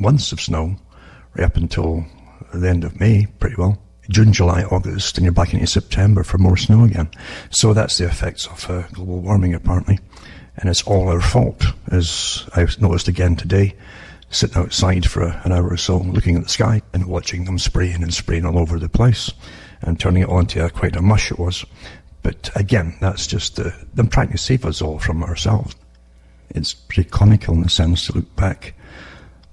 months of snow, right up until the end of May, pretty well. June, July, August, and you're back into September for more snow again. So that's the effects of global warming, apparently. And it's all our fault, as I've noticed again today, sitting outside for an hour or so, looking at the sky and watching them spraying and spraying all over the place, and turning it on to quite a mush it was. But again, that's just them trying to save us all from ourselves. It's pretty comical in a sense to look back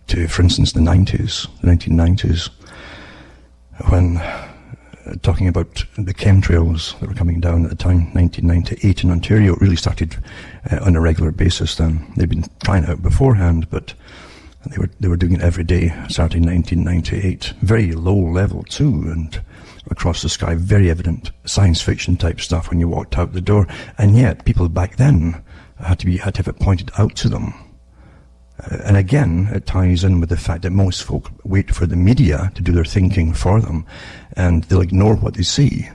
to, for instance, the 1990s, when talking about the chemtrails that were coming down at the time, 1998 in Ontario. It really started on a regular basis then. They'd been trying it out beforehand, but they were doing it every day starting 1998. Very low level too, and across the sky, very evident science fiction type stuff when you walked out the door. And yet people back then had to have it pointed out to them. And again, it ties in with the fact that most folk wait for the media to do their thinking for them, and they'll ignore what they see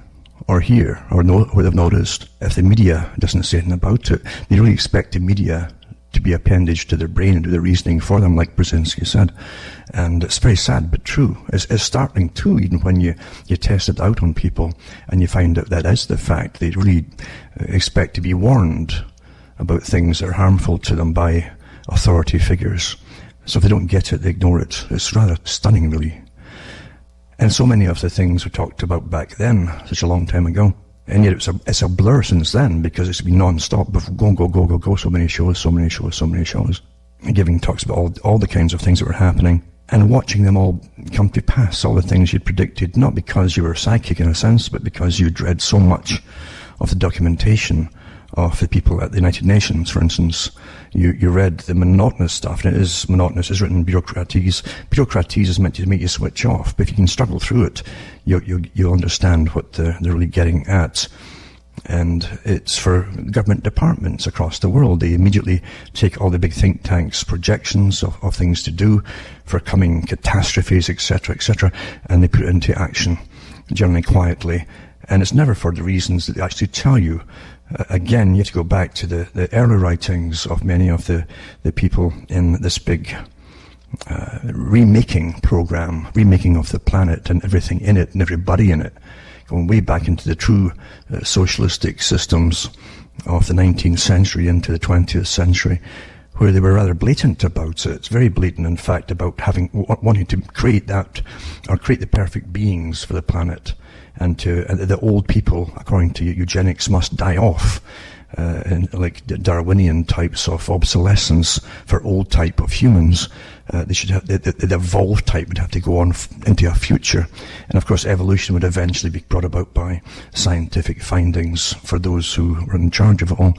or hear or know what they've noticed. If the media doesn't say anything about it, they really expect the media to be appendage to their brain and do the reasoning for them, like Brzezinski said. And it's very sad but true. It's startling too, even when you test it out on people and you find out that is the fact. They really expect to be warned about things that are harmful to them by authority figures. So if they don't get it, they ignore it. It's rather stunning, really. And so many of the things we talked about back then, such a long time ago, and yet it's a blur since then, because it's been non-stop. Go, so many shows. And giving talks about all the kinds of things that were happening, and watching them all come to pass, all the things you'd predicted, not because you were psychic in a sense, but because you dread so much of the documentation of the people at the United Nations, for instance. You read the monotonous stuff, and it is monotonous. It's written bureaucratese. Bureaucratese is meant to make you switch off, but if you can struggle through it, you'll understand what they're really getting at. And it's for government departments across the world. They immediately take all the big think tanks' projections of things to do for coming catastrophes, etc., and they put it into action, generally quietly. And it's never for the reasons that they actually tell you. Again, you have to go back to the early writings of many of the people in this big remaking program, remaking of the planet and everything in it and everybody in it, going way back into the true socialistic systems of the 19th century into the 20th century, where they were rather blatant about it. It's very blatant, in fact, about wanting to create that, or create the perfect beings for the planet. And the old people, according to eugenics, must die off, and like Darwinian types of obsolescence for old type of humans. They should have the evolved type would have to go on into a future, and of course evolution would eventually be brought about by scientific findings for those who were in charge of it all.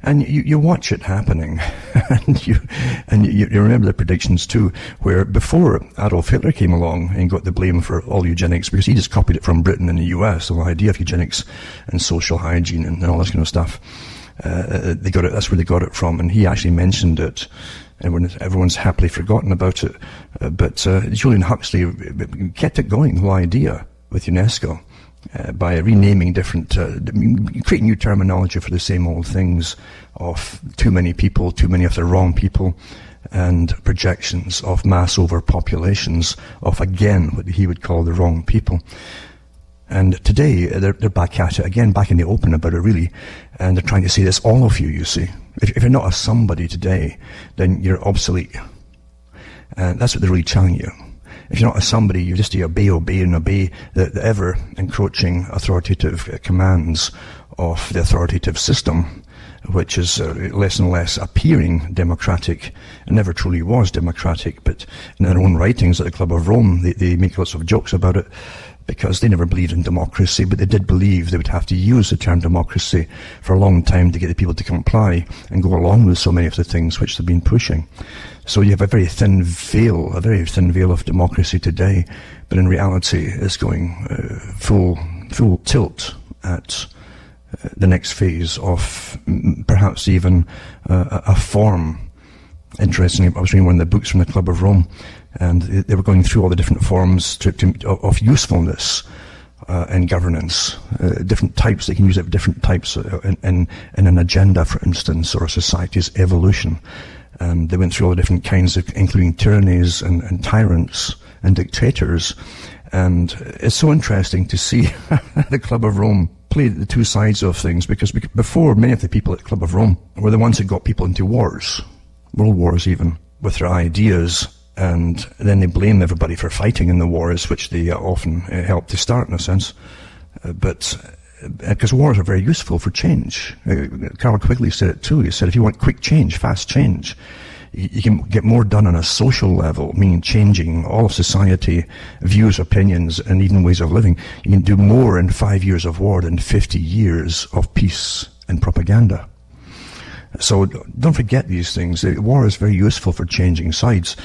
And you watch it happening, and you remember the predictions too, where before Adolf Hitler came along and got the blame for all eugenics, because he just copied it from Britain and the US, the whole idea of eugenics and social hygiene and all this kind of stuff. They got it. That's where they got it from, and he actually mentioned it. And everyone's happily forgotten about it. But Julian Huxley kept it going, the whole idea, with UNESCO, by renaming different, creating new terminology for the same old things of too many people, too many of the wrong people, and projections of mass overpopulations of, again, what he would call the wrong people. And today, they're back at it again, back in the open about it, really. And they're trying to say this, all of you see. If you're not a somebody today, then you're obsolete. And that's what they're really telling you. If you're not a somebody, you just obey the ever-encroaching authoritative commands of the authoritative system, which is less and less appearing democratic. It never truly was democratic, but in their own writings at the Club of Rome, they make lots of jokes about it, because they never believed in democracy, but they did believe they would have to use the term democracy for a long time to get the people to comply and go along with so many of the things which they've been pushing. So you have a very thin veil of democracy today, but in reality it's going full tilt at the next phase of perhaps even a form. Interestingly, I was reading one of the books from the Club of Rome, and they were going through all the different forms of usefulness in governance, different types. They can use it for different types in an agenda, for instance, or a society's evolution. And they went through all the different kinds of, including tyrannies and tyrants and dictators. And it's so interesting to see the Club of Rome play the two sides of things, because before, many of the people at the Club of Rome were the ones that got people into wars, world wars even, with their ideas, and then they blame everybody for fighting in the wars, which they often helped to start in a sense. But because wars are very useful for change. Carroll Quigley said it too. He said if you want quick change, fast change, you can get more done on a social level, meaning changing all of society, views, opinions, and even ways of living. You can do more in 5 years of war than 50 years of peace and propaganda. So don't forget these things. War is very useful for changing sides,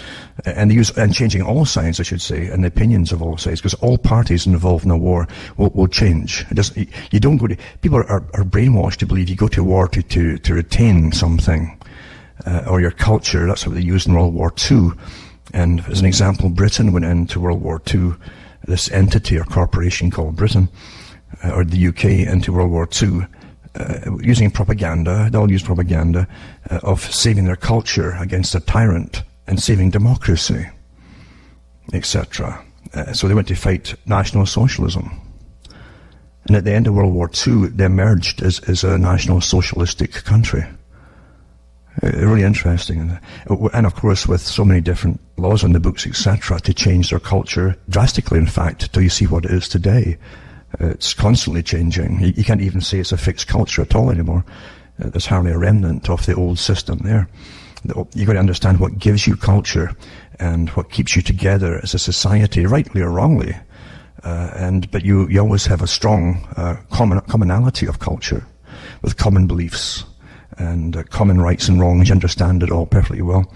and changing all sides, I should say, and the opinions of all sides, because all parties involved in a war will change. It doesn't. You don't go to. People are brainwashed to believe you go to war to retain something, or your culture. That's what they used in World War II. And as an example, Britain went into World War II. This entity or corporation called Britain, or the UK, into World War II. Using propaganda, they all use propaganda, of saving their culture against a tyrant and saving democracy, etc. So they went to fight National Socialism. And at the end of World War II, they emerged as a National Socialistic country. Really interesting. And of course, with so many different laws on the books, etc., to change their culture drastically, in fact, till you see what it is today. It's constantly changing. You can't even say it's a fixed culture at all anymore. There's hardly a remnant of the old system there. You've got to understand what gives you culture and what keeps you together as a society, rightly or wrongly. But you always have a strong commonality of culture with common beliefs and common rights and wrongs. You understand it all perfectly well.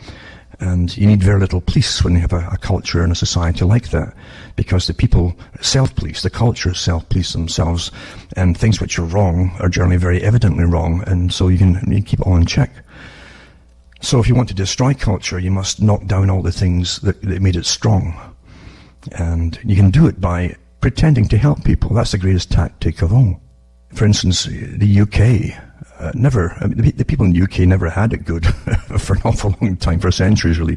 And you need very little police when you have a culture and a society like that, because the people self-police, the culture self-police themselves, and things which are wrong are generally very evidently wrong, and so you can keep it all in check. So if you want to destroy culture, you must knock down all the things that made it strong. And you can do it by pretending to help people. That's the greatest tactic of all. For instance, the UK... the people in the UK never had it good for an awful long time, for centuries really,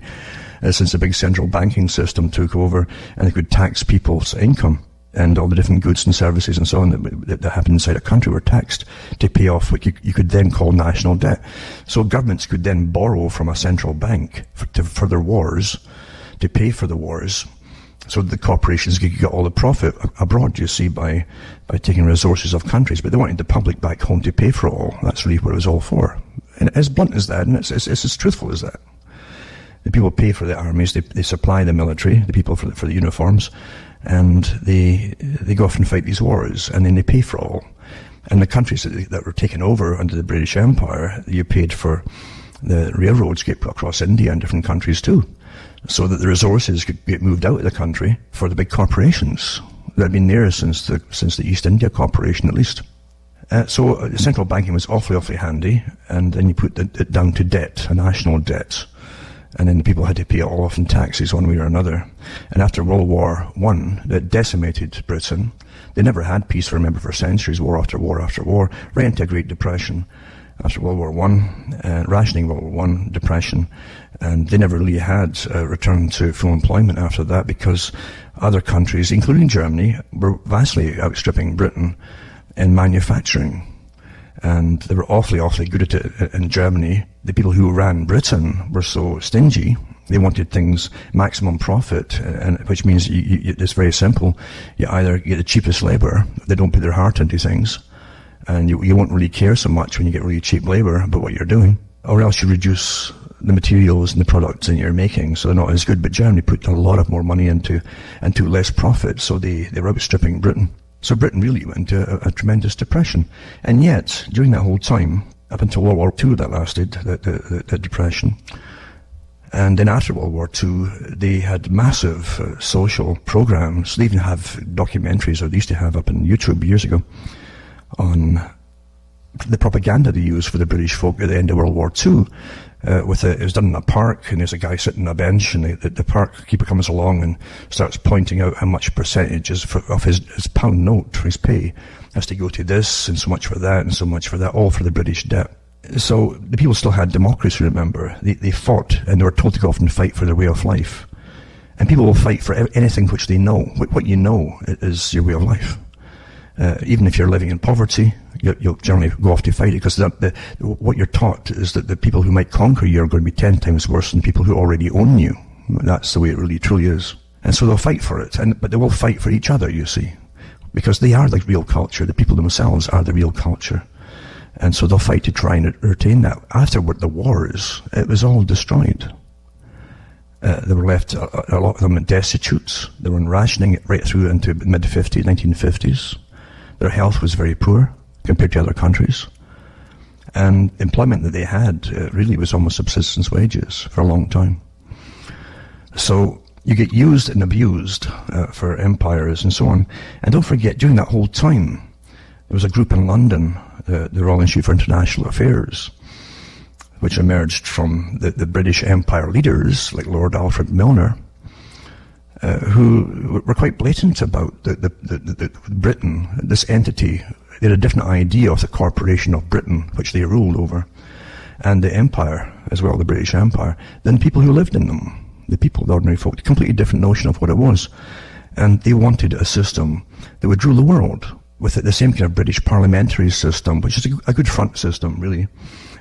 since the big central banking system took over and they could tax people's income, and all the different goods and services and so on that happened inside a country were taxed to pay off what you could then call national debt. So governments could then borrow from a central bank for their wars, to pay for the wars, so the corporations could get all the profit abroad, you see, by taking resources of countries. But they wanted the public back home to pay for it all. That's really what it was all for. And as blunt as that, and it's as truthful as that. The people pay for the armies, they supply the military, the people for the uniforms, and they go off and fight these wars, and then they pay for it all. And the countries that were taken over under the British Empire, you paid for the railroads get put across India and different countries too, so that the resources could get moved out of the country for the big corporations that had been there since the East India Corporation, at least. So central banking was awfully handy, and then you put it down to debt, a national debt, and then the people had to pay it all off in taxes one way or another. And after World War I, that decimated Britain. They never had peace, remember, for centuries, war after war after war, right into a Great Depression. After World War I, rationing World War I, depression, and they never really had a return to full employment after that, because other countries, including Germany, were vastly outstripping Britain in manufacturing. And they were awfully good at it in Germany. The people who ran Britain were so stingy. They wanted things maximum profit, and which means it's very simple. You either get the cheapest labor, they don't put their heart into things, and you won't really care so much when you get really cheap labor about what you're doing, or else you reduce the materials and the products that you're making, so they're not as good. But Germany put a lot of more money into less profit, so they were outstripping Britain. So Britain really went into a tremendous depression. And yet, during that whole time, up until World War II that lasted, the depression, and then after World War II, they had massive social programs. They even have documentaries, or they used to have up on YouTube years ago, on the propaganda they used for the British folk at the end of World War II. It was done in a park, and there's a guy sitting on a bench, and the park keeper comes along and starts pointing out how much percentage of his pound note for his pay has to go to this, and so much for that, and so much for that, all for the British debt. So the people still had democracy, remember. They fought, and they were told to go off and fight for their way of life. And people will fight for anything which they know. What you know is your way of life. Even if you're living in poverty, you'll generally go off to fight it, because what you're taught is that the people who might conquer you are going to be 10 times worse than people who already own you. That's the way it really truly is. And so they'll fight for it, but they will fight for each other, you see, because they are the real culture. The people themselves are the real culture. And so they'll fight to try and retain that. After the wars, it was all destroyed. They were left, a lot of them, destitute. They were in rationing right through into mid-50s, 1950s. Their health was very poor compared to other countries. And the employment that they had really was almost subsistence wages for a long time. So you get used and abused for empires and so on. And don't forget, during that whole time, there was a group in London, the Royal Institute for International Affairs, which emerged from the British Empire leaders like Lord Alfred Milner, who were quite blatant about the Britain, this entity. They had a different idea of the Corporation of Britain, which they ruled over, and the Empire, as well, the British Empire, than people who lived in them. The people, the ordinary folk, a completely different notion of what it was. And they wanted a system that would rule the world with the same kind of British parliamentary system, which is a good front system, really,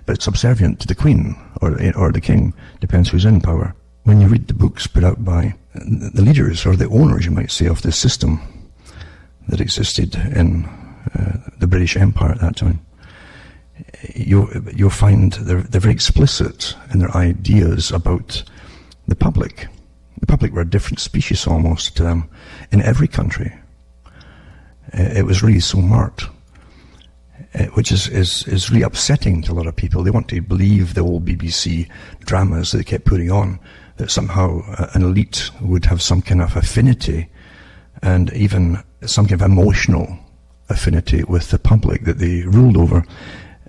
but it's subservient to the Queen or the King, depends who's in power. When you read the books put out by the leaders, or the owners, you might say, of this system that existed in the British Empire at that time, you'll find they're very explicit in their ideas about the public. The public were a different species almost to them in every country. It was really so marked, which is really upsetting to a lot of people. They want to believe the old BBC dramas that they kept putting on, that somehow an elite would have some kind of affinity and even some kind of emotional affinity with the public that they ruled over.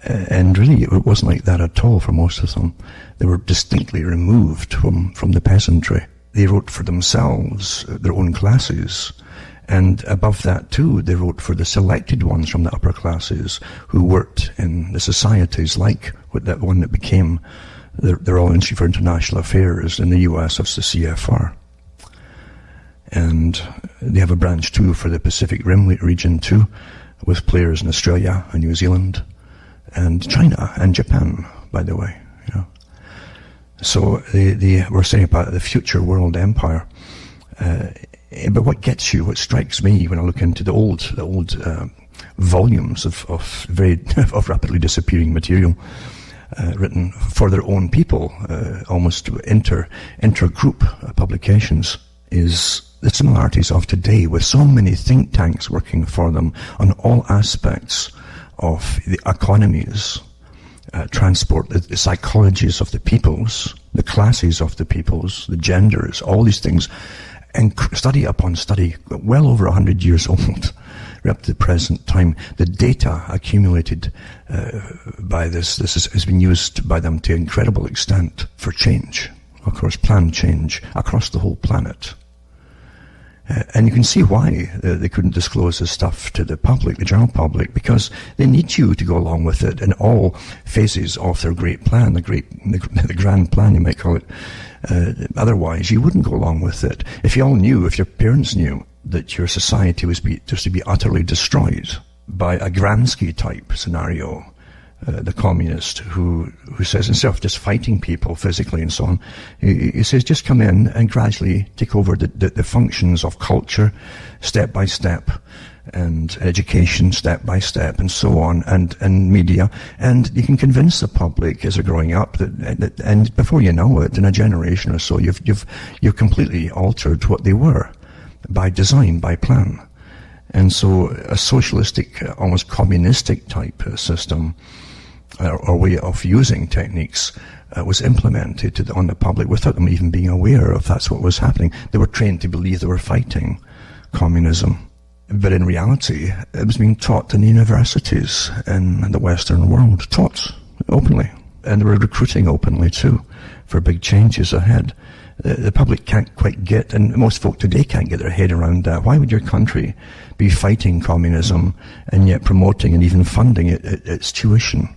And really, it wasn't like that at all for most of them. They were distinctly removed from the peasantry. They wrote for themselves, their own classes. And above that too, they wrote for the selected ones from the upper classes who worked in the societies like that one that became the Royal Institute for International Affairs in the US of the CFR. And they have a branch too for the Pacific Rim region too, with players in Australia and New Zealand and China and Japan, by the way. You know. So they were saying about the future world empire. But what gets you, what strikes me when I look into the old volumes of rapidly disappearing material, written for their own people, almost inter-group publications, is the similarities of today, with so many think tanks working for them on all aspects of the economies, transport, the psychologies of the peoples, the classes of the peoples, the genders, all these things, and study upon study, well over 100 years old, right up to the present time. The data accumulated by this has been used by them to incredible extent for change, of course, planned change across the whole planet. And you can see why they couldn't disclose this stuff to the public, the general public, because they need you to go along with it in all phases of their great plan, the grand plan, you might call it. Otherwise, you wouldn't go along with it. If you all knew, if your parents knew that your society was just to be utterly destroyed by a Gransky-type scenario, the communist who says, instead of just fighting people physically and so on, he says just come in and gradually take over the functions of culture step by step, and education step by step, and so on, and media, and you can convince the public as they're growing up that and before you know it, in a generation or so, you've completely altered what they were by design, by plan. And so a socialistic, almost communistic type system or way of using techniques was implemented on the public without them even being aware of that's what was happening. They were trained to believe they were fighting communism. But in reality, it was being taught in the universities in the Western world, taught openly. And they were recruiting openly too for big changes ahead. The public can't quite get, and most folk today can't get their head around that. Why would your country be fighting communism and yet promoting and even funding its tuition?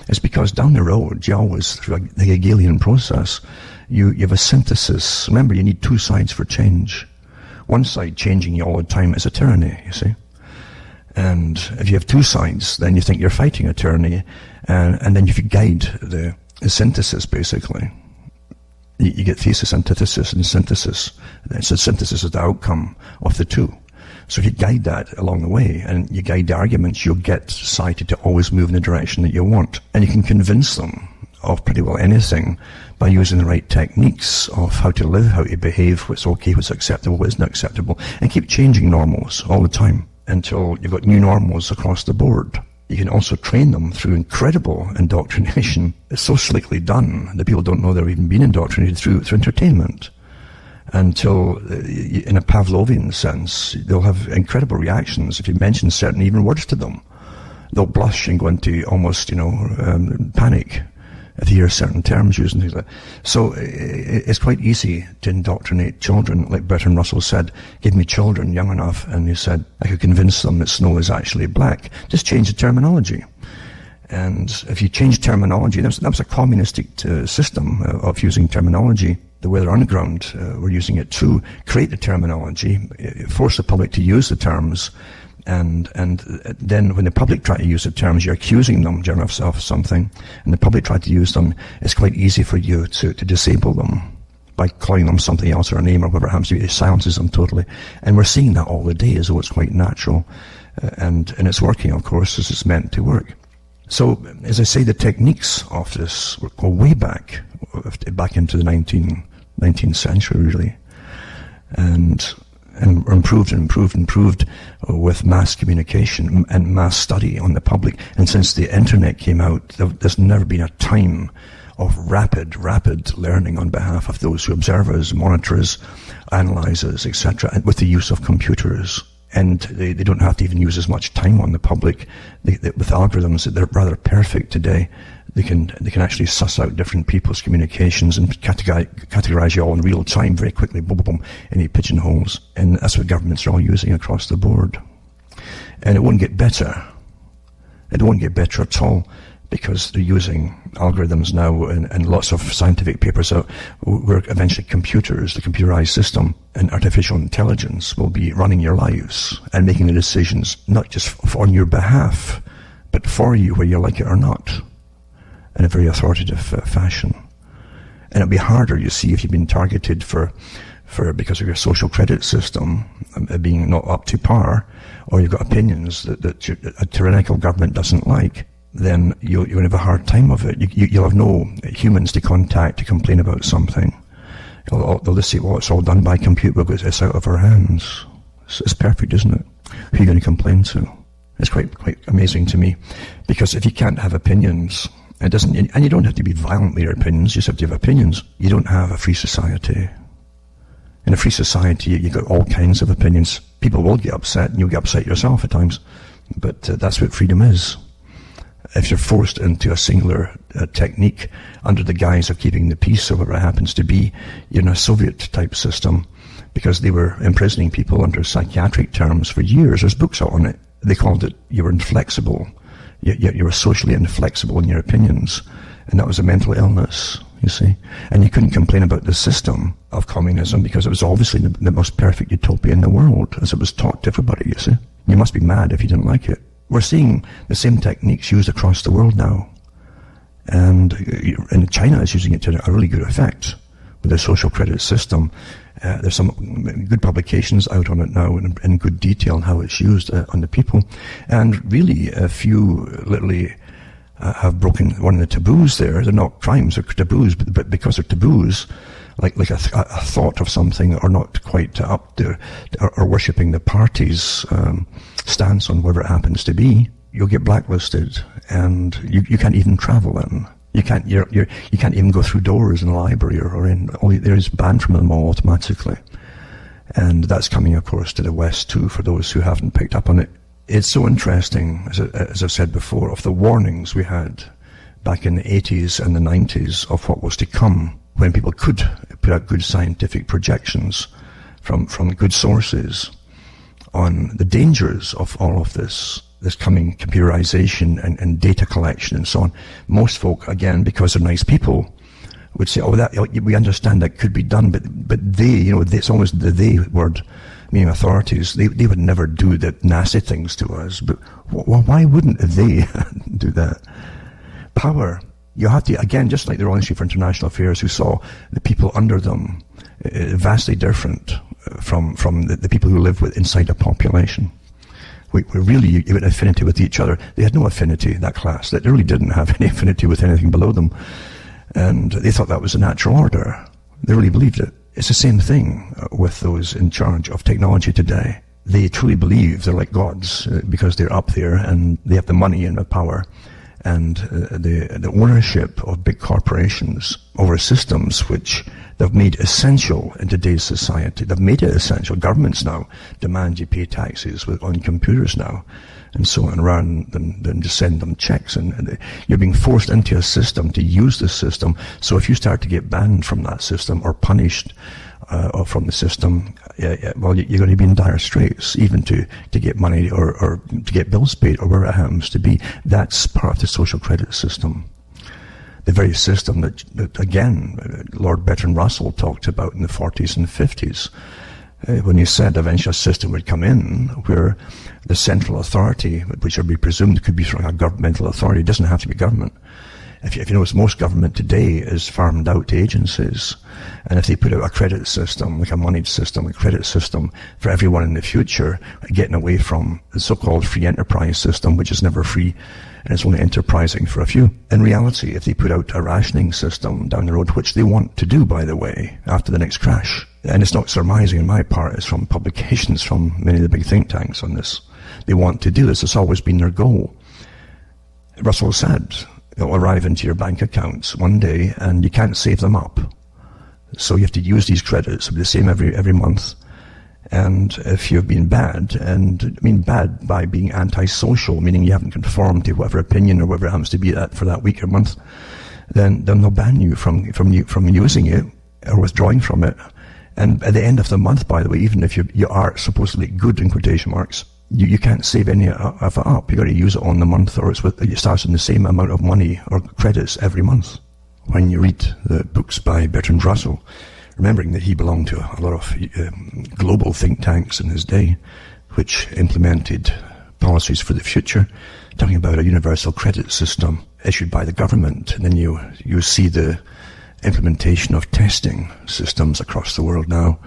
It's because down the road, you always, through the Hegelian process, you have a synthesis. Remember, you need two sides for change. One side changing you all the time is a tyranny, you see. And if you have two sides, then you think you're fighting a tyranny, and then if you guide the synthesis, basically, you get thesis, antithesis, and synthesis. So synthesis is the outcome of the two. So if you guide that along the way, and you guide the arguments, you'll get society to always move in the direction that you want. And you can convince them of pretty well anything by using the right techniques of how to live, how to behave, what's okay, what's acceptable, what's not acceptable, and keep changing normals all the time until you've got new normals across the board. You can also train them through incredible indoctrination. It's so slickly done that people don't know they're even being indoctrinated through entertainment. Until, in a Pavlovian sense, they'll have incredible reactions if you mention certain even words to them. They'll blush and go into almost, panic if you hear certain terms used and things like that. So it's quite easy to indoctrinate children. Like Bertrand Russell said, give me children young enough, and he said, I could convince them that snow is actually black. Just change the terminology. And if you change terminology, that was a communistic system of using terminology. The Weather Underground were using it to create the terminology, force the public to use the terms, and then when the public try to use the terms, you're accusing them of something, and the public try to use them, it's quite easy for you to disable them by calling them something else or a name or whatever it happens to be. It silences them totally. And we're seeing that all the day as though it's quite natural. And it's working, of course, as it's meant to work. So, as I say, the techniques of this go way back into the 19th century, really. And improved with mass communication and mass study on the public. And since the internet came out, there's never been a time of rapid learning on behalf of those who observe us, monitor us, analyze us, etc., with the use of computers. And they don't have to even use as much time on the public. With algorithms, they're rather perfect today. They can actually suss out different people's communications and categorize you all in real time very quickly, boom, boom, boom, any pigeonholes. And that's what governments are all using across the board. And it won't get better. It won't get better at all, because they're using algorithms now, and lots of scientific papers out where eventually computers, the computerized system, and artificial intelligence will be running your lives and making the decisions, not just on your behalf, but for you, whether you like it or not, in a very authoritative fashion. And it'll be harder, you see, if you've been targeted because of your social credit system being not up to par, or you've got opinions that a tyrannical government doesn't like. Then you're going to have a hard time of it. You'll have no humans to contact to complain about something. They'll just say, well, it's all done by computer because it's out of our hands. It's perfect, isn't it? Who are you going to complain to? It's quite amazing to me, because if you can't have opinions, and you don't have to be violent with your opinions, you just have to have opinions. You don't have a free society. In a free society, you've got all kinds of opinions. People will get upset, and you'll get upset yourself at times. But that's what freedom is. If you're forced into a singular technique under the guise of keeping the peace, or whatever it happens to be, you're in a Soviet-type system, because they were imprisoning people under psychiatric terms for years. There's books out on it. They called it, you were inflexible. You were socially inflexible in your opinions, and that was a mental illness, you see. And you couldn't complain about the system of communism, because it was obviously the most perfect utopia in the world, as it was taught to everybody, you see. You must be mad if you didn't like it. We're seeing the same techniques used across the world now. And China is using it to a really good effect with the social credit system. There's some good publications out on it now in good detail on how it's used on the people. And really, a few literally have broken one of the taboos there. They're not crimes, they're taboos, but because they're taboos, like a thought of something, or not quite up there, or worshipping the party's stance on whatever it happens to be, you'll get blacklisted, and you can't even travel in. You can't even go through doors in a library or in all areas, banned from them all automatically. And that's coming, of course, to the West too, for those who haven't picked up on it. It's so interesting, as I've said before, of the warnings we had back in the 80s and the 90s of what was to come when people could put out good scientific projections from good sources on the dangers of all of this coming computerization and data collection and so on. Most folk, again, because they're nice people, would say, we understand that could be done, but they, it's almost the they word, meaning authorities, they would never do the nasty things to us. But why wouldn't they do that? Power, you have to, again, just like the Royal Institute for International Affairs, who saw the people under them vastly different from the people who live inside a population. We really had affinity with each other. They had no affinity, that class. They really didn't have any affinity with anything below them. And they thought that was a natural order. They really believed it. It's the same thing with those in charge of technology today. They truly believe they're like gods because they're up there and they have the money and the power and the ownership of big corporations over systems which they've made essential in today's society. They've made it essential. Governments now demand you pay taxes on computers now, and so on, rather than just send them checks. And you're being forced into a system to use the system. So if you start to get banned from that system or punished or from the system, well, you're going to be in dire straits, even to get money or to get bills paid or wherever it happens to be. That's part of the social credit system. The very system that again, Lord Bertrand Russell talked about in the 40s and 50s, when he said eventually a system would come in where the central authority, which would be presumed could be sort of a governmental authority, it doesn't have to be government. If you notice, most government today is farmed out to agencies. And if they put out a credit system, like a moneyed system, a credit system for everyone in the future, getting away from the so-called free enterprise system, which is never free, and it's only enterprising for a few. In reality, if they put out a rationing system down the road, which they want to do, by the way, after the next crash, and it's not surmising on my part, it's from publications from many of the big think tanks on this, they want to do this. It's always been their goal. Russell said, it'll arrive into your bank accounts one day and you can't save them up. So you have to use these credits, it'll be the same every month. And if you've been bad, and I mean bad by being antisocial, meaning you haven't conformed to whatever opinion or whatever it happens to be for that week or month, then they'll ban you from using it or withdrawing from it. And at the end of the month, by the way, even if you are supposedly good in quotation marks, you can't save any of it up. You've got to use it on the month, or it starts in the same amount of money or credits every month. When you read the books by Bertrand Russell, remembering that he belonged to a lot of global think tanks in his day, which implemented policies for the future, talking about a universal credit system issued by the government, and then you see the implementation of testing systems across the world now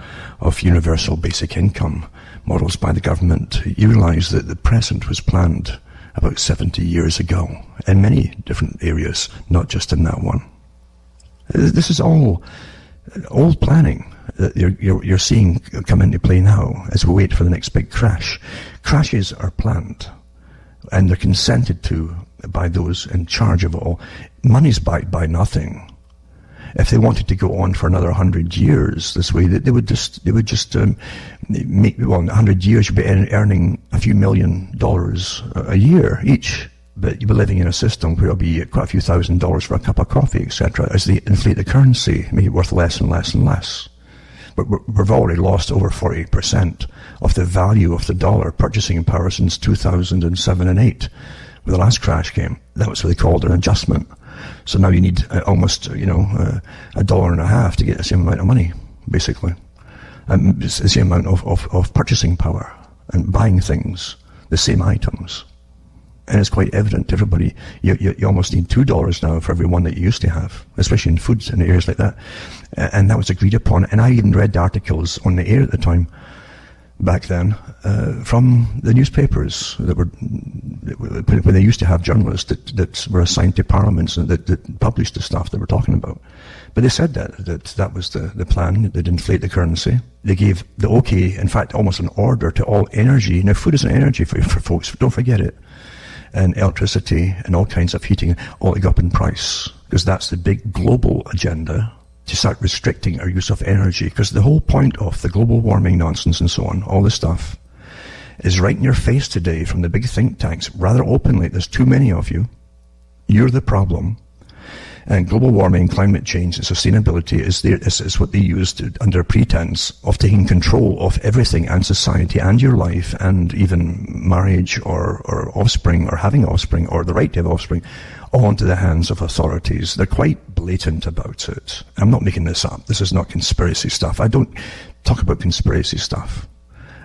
of universal basic income models by the government. You realize that the present was planned about 70 years ago in many different areas, not just in that one. This is all old planning that you're seeing come into play now as we wait for the next big crash. Crashes are planned and they're consented to by those in charge of it all. Money's backed by nothing. If they wanted to go on for another 100 years this way, they would just make, well, in 100 years you'd be earning a few $1 million a year each. But you'll be living in a system where it'll be quite a few $1,000s for a cup of coffee, etc. As they inflate the currency, make it worth less and less and less. But we've already lost over 40% of the value of the dollar purchasing power since 2007 and 8, when the last crash came. That was what they called an adjustment. So now you need almost, $1.50 to get the same amount of money, basically. It's the same amount of purchasing power and buying things, the same items. And it's quite evident to everybody, you almost need $2 now for every one that you used to have, especially in foods and areas like that. And that was agreed upon. And I even read articles on the air at the time, back then, from the newspapers that were, when they used to have journalists that were assigned to parliaments and that published the stuff they were talking about. But they said that was the plan. They'd inflate the currency. They gave the okay, in fact, almost an order to all energy. Now, food is an energy for folks, don't forget it. And electricity and all kinds of heating, all to go up in price. Because that's the big global agenda, to start restricting our use of energy. Because the whole point of the global warming nonsense and so on, all this stuff, is right in your face today from the big think tanks, rather openly. There's too many of you. You're the problem. And global warming and climate change and sustainability is what they use under pretense of taking control of everything and society and your life and even marriage or offspring or having offspring or the right to have offspring all into the hands of authorities. They're quite blatant about it. I'm not making this up. This is not conspiracy stuff. I don't talk about conspiracy stuff.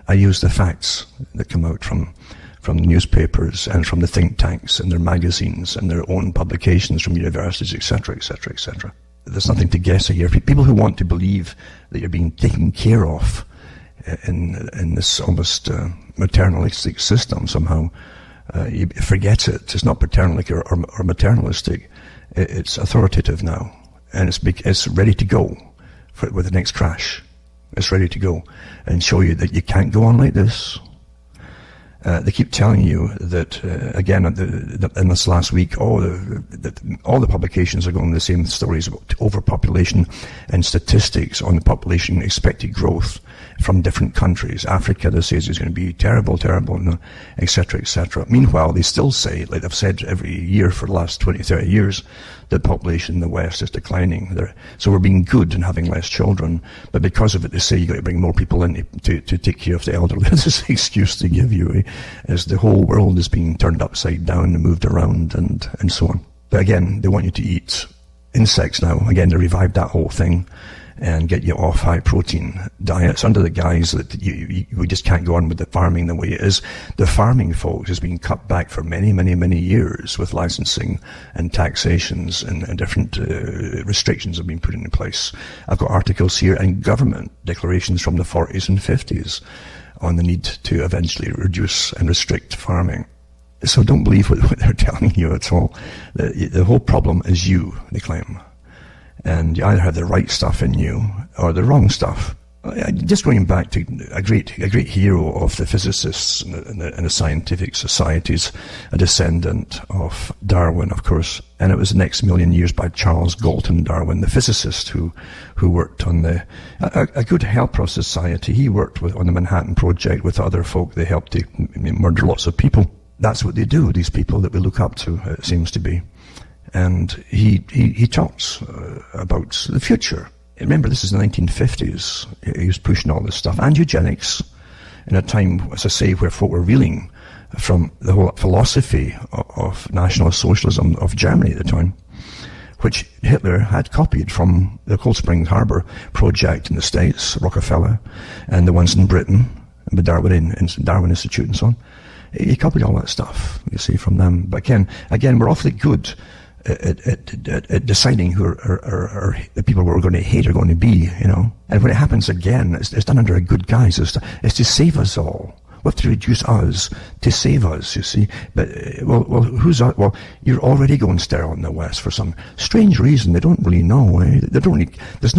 I use the facts that come out from the newspapers and from the think tanks and their magazines and their own publications from universities, etc., etc., etc. There's nothing to guess here. People who want to believe that you're being taken care of in this almost maternalistic system somehow, you forget it. It's not paternalistic or maternalistic. It's authoritative now, and it's ready to go with the next crash. It's ready to go and show you that you can't go on like this. They keep telling you that, again, in this last week, all the publications are going the same stories about overpopulation and statistics on the population expected growth from different countries. Africa, they say, is going to be terrible, etc., etc. Meanwhile, they still say, like they've said every year for the last 20, 30 years, the population in the West is declining. So we're being good and having less children, but because of it, they say you've got to bring more people in to take care of the elderly. That's the excuse they give you, as the whole world is being turned upside down and moved around and so on. But again, they want you to eat insects now. Again, they revived that whole thing and get you off high-protein diets under the guise that we just can't go on with the farming the way it is. The farming, folks, has been cut back for many, many, many years with licensing and taxations and different restrictions have been put into place. I've got articles here and government declarations from the 40s and 50s on the need to eventually reduce and restrict farming. So don't believe what they're telling you at all. The whole problem is you, they claim. And you either have the right stuff in you or the wrong stuff. Just going back to a great hero of the physicists and the scientific societies, a descendant of Darwin, of course, and it was the next million years by Charles Galton Darwin, the physicist who worked on a good helper of society. He worked on the Manhattan Project with other folk. They helped to murder lots of people. That's what they do, these people that we look up to, it seems to be. And he talks about the future. Remember, this is the 1950s. He was pushing all this stuff. And eugenics, in a time, as I say, where folk were reeling from the whole philosophy of National Socialism of Germany at the time, which Hitler had copied from the Cold Spring Harbor project in the States, Rockefeller, and the ones in Britain, the Darwin Institute and so on. He copied all that stuff, you see, from them. But again, we're awfully good at deciding who are the people we're going to hate are going to be, you know. And when it happens again, it's done under a good guise. It's to save us all. We have to reduce us to save us, you see. But, well, you're already going sterile in the West for some strange reason. They don't really know, eh? There's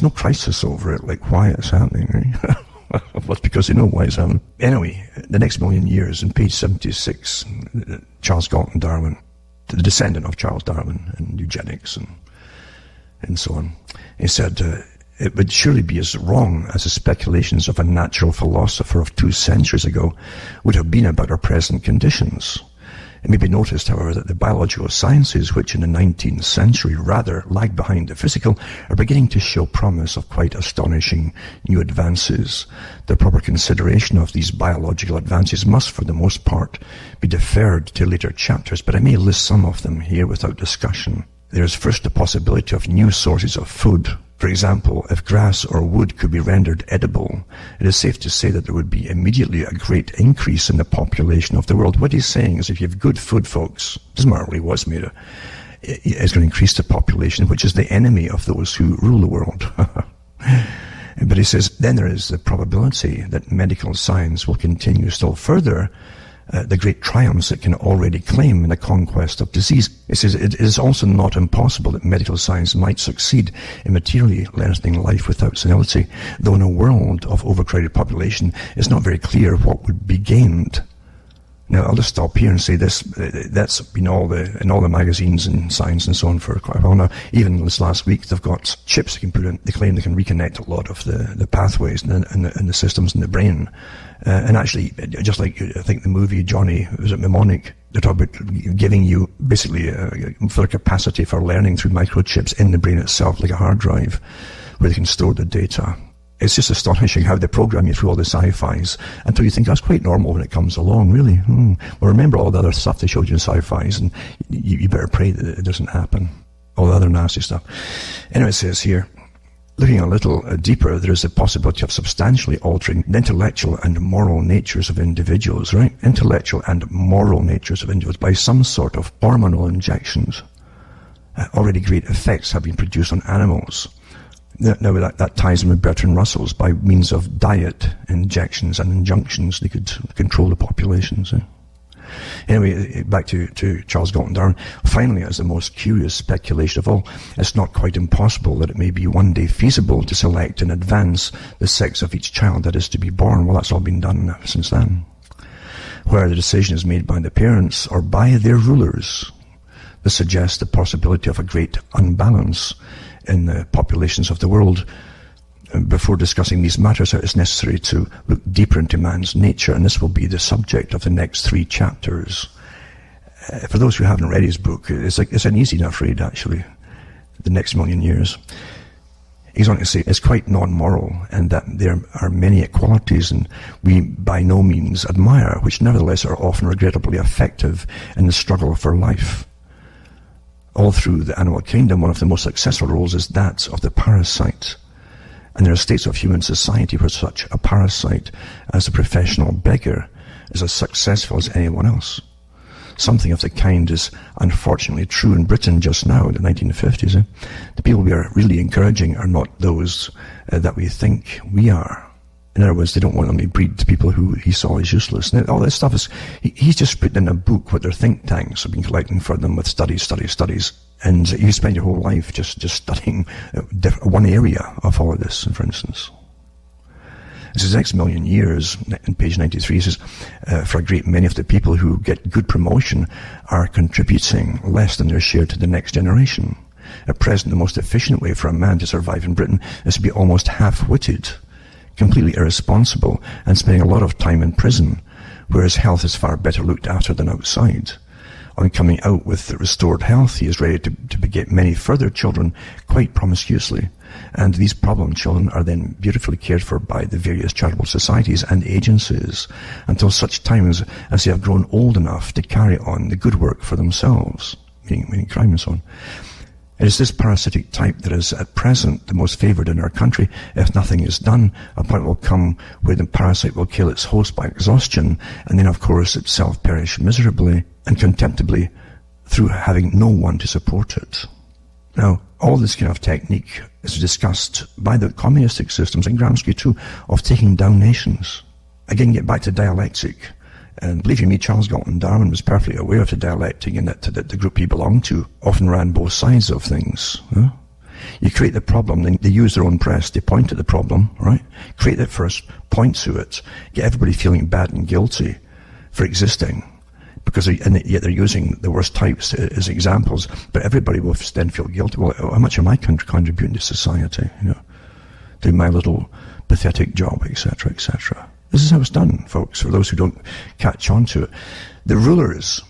no crisis over it, like why it's happening, eh? Well, it's because they know why it's happening. Anyway, the next million years, in page 76, Charles Galton Darwin, the descendant of Charles Darwin and eugenics and so on. He said, it would surely be as wrong as the speculations of a natural philosopher of 2 centuries ago would have been about our present conditions. It may be noticed, however, that the biological sciences, which in the 19th century rather lagged behind the physical, are beginning to show promise of quite astonishing new advances. The proper consideration of these biological advances must, for the most part, be deferred to later chapters, but I may list some of them here without discussion. There is first the possibility of new sources of food. For example, if grass or wood could be rendered edible, it is safe to say that there would be immediately a great increase in the population of the world. What he's saying is if you have good food, folks, doesn't matter really what's made of, it's going to increase the population, which is the enemy of those who rule the world. But he says, then there is the probability that medical science will continue still further the great triumphs it can already claim in the conquest of disease. It says it is also not impossible that medical science might succeed in materially lengthening life without senility, though in a world of overcrowded population, it's not very clear what would be gained. Now, I'll just stop here and say this, that's been in all the magazines and science and so on for quite a while now. Even this last week, they've got chips they can put in. They claim they can reconnect a lot of the pathways and the systems in the brain. And actually, just like I think the movie Johnny, was it Mnemonic? They talk about giving you basically for capacity for learning through microchips in the brain itself, like a hard drive, where they can store the data. It's just astonishing how they program you through all the sci-fis until you think that's quite normal when it comes along, really. Well, remember all the other stuff they showed you in sci-fis, and you better pray that it doesn't happen. All the other nasty stuff. Anyway, it says here, looking a little deeper, there is the possibility of substantially altering the intellectual and moral natures of individuals, right? Intellectual and moral natures of individuals by some sort of hormonal injections. Already great effects have been produced on animals. Now that ties in with Bertrand Russell's. By means of diet, injections and injunctions, they could control the populations. Anyway, back to Charles Galton Darwin. Finally, as the most curious speculation of all, it's not quite impossible that it may be one day feasible to select in advance the sex of each child that is to be born. Well, that's all been done since then. Where the decision is made by the parents or by their rulers. This suggests the possibility of a great unbalance in the populations of the world. Before discussing these matters, it is necessary to look deeper into man's nature, and this will be the subject of the next 3 chapters. For those who haven't read his book, it's an easy enough read, actually, The Next Million Years. He's on to say it's quite non-moral, and that there are many qualities, and we by no means admire, which nevertheless are often regrettably effective in the struggle for life. All through the animal kingdom, one of the most successful roles is that of the parasite. And there are states of human society where such a parasite as a professional beggar is as successful as anyone else. Something of the kind is unfortunately true in Britain just now, in the 1950s. The people we are really encouraging are not those that we think we are. In other words, they don't want them to breed to people who he saw as useless. Now, all this stuff is, he's just put in a book what their think tanks have been collecting for them with studies. And you spend your whole life just studying one area of all of this, for instance. It says, next million years, in page 93, it says, for a great many of the people who get good promotion are contributing less than their share to the next generation. At present, the most efficient way for a man to survive in Britain is to be almost half-witted, completely irresponsible, and spending a lot of time in prison, where his health is far better looked after than outside. On coming out with restored health, he is ready to beget many further children quite promiscuously, and these problem children are then beautifully cared for by the various charitable societies and agencies until such time as they have grown old enough to carry on the good work for themselves, meaning crime and so on. It is this parasitic type that is at present the most favoured in our country. If nothing is done, a point will come where the parasite will kill its host by exhaustion, and then of course itself perish miserably and contemptibly through having no one to support it. Now, all this kind of technique is discussed by the communistic systems, and Gramsci too, of taking down nations. Again, get back to dialectic. And believe you me, Charles Galton Darwin was perfectly aware of the dialectic, and that the group he belonged to often ran both sides of things. Huh? You create the problem, then they use their own press, they point at the problem, right? Create it first, point to it, get everybody feeling bad and guilty for existing, and yet they're using the worst types as examples, but everybody will then feel guilty. Well, how much am I contributing to society, doing my little pathetic job, etc., etc. This is how it's done, folks, for those who don't catch on to it. The rulers,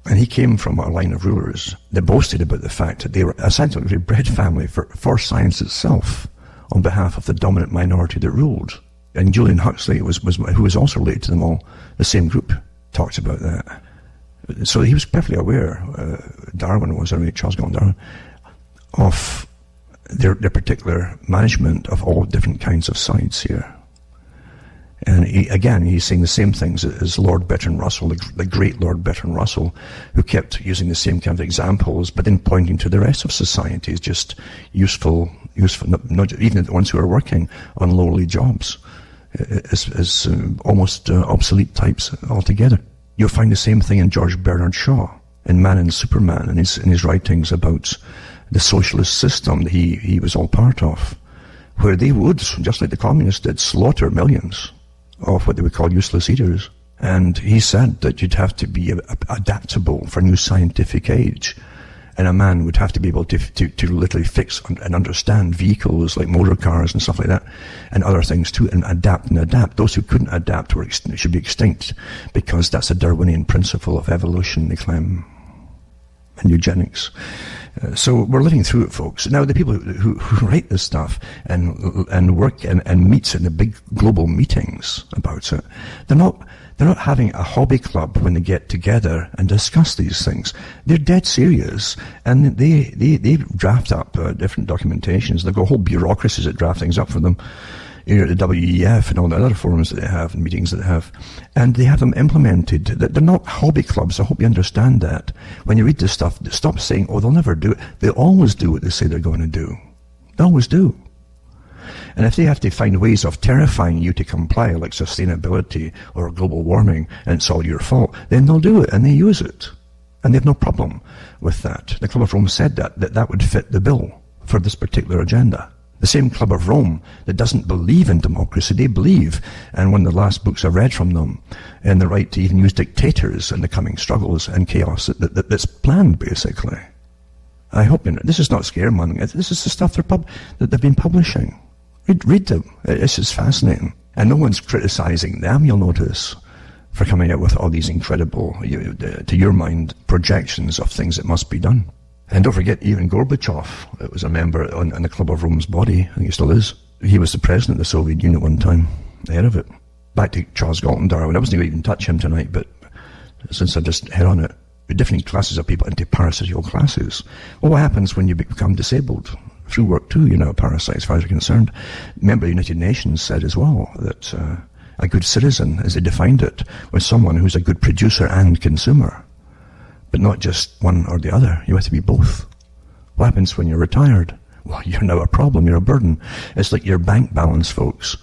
and he came from a line of rulers, they boasted about the fact that they were a scientifically bred family for science itself on behalf of the dominant minority that ruled. And Julian Huxley, who was also related to them all, the same group, talked about that. So he was perfectly aware, Darwin was, Charles Galton Darwin, of their particular management of all different kinds of sides here. And he's saying the same things as Lord Bertrand Russell, the great Lord Bertrand Russell, who kept using the same kind of examples, but then pointing to the rest of society as just useful, not even the ones who are working on lowly jobs, as almost obsolete types altogether. You'll find the same thing in George Bernard Shaw, in Man and Superman, in his writings about the socialist system that he was all part of, where they would, just like the communists did, slaughter millions of what they would call useless eaters. And he said that you'd have to be adaptable for a new scientific age, And a man would have to be able to literally fix and understand vehicles like motor cars and stuff like that, and other things too, and adapt. Those who couldn't adapt should be extinct, because that's a Darwinian principle of evolution, they claim, and eugenics. So we're living through it, folks. Now, the people who write this stuff and work and meet in the big global meetings about it, they're not having a hobby club when they get together and discuss these things. They're dead serious, and they draft up different documentations. They've got whole bureaucracies that draft things up for them. Here at the WEF and all the other forums that they have and meetings that they have, and they have them implemented. They're not hobby clubs. I hope you understand that. When you read this stuff, stop saying, oh, they'll never do it. They always do what they say they're going to do. They always do. And if they have to find ways of terrifying you to comply, like sustainability or global warming, and it's all your fault, then they'll do it, and they use it. And they have no problem with that. The Club of Rome said that would fit the bill for this particular agenda. The same Club of Rome that doesn't believe in democracy, they believe, and one of the last books I read from them, in the right to even use dictators in the coming struggles and chaos that's planned, basically. I hope you know, this is not scaremongering. This is the stuff that they've been publishing. Read them. It's just fascinating. And no one's criticizing them, you'll notice, for coming out with all these incredible, to your mind, projections of things that must be done. And don't forget, even Gorbachev was a member on the Club of Rome's body. I think he still is. He was the president of the Soviet Union at one time, the head of it. Back to Charles Galton Darwin. I wasn't going to even touch him tonight, but since I just hit on it, different classes of people into parasitical classes. Well, what happens when you become disabled? Through work too, you're now a parasite as far as you're concerned. Remember, the United Nations said as well that a good citizen, as they defined it, was someone who's a good producer and consumer. But not just one or the other. You have to be both. What happens when you're retired? Well, you're now a problem. You're a burden. It's like your bank balance, folks.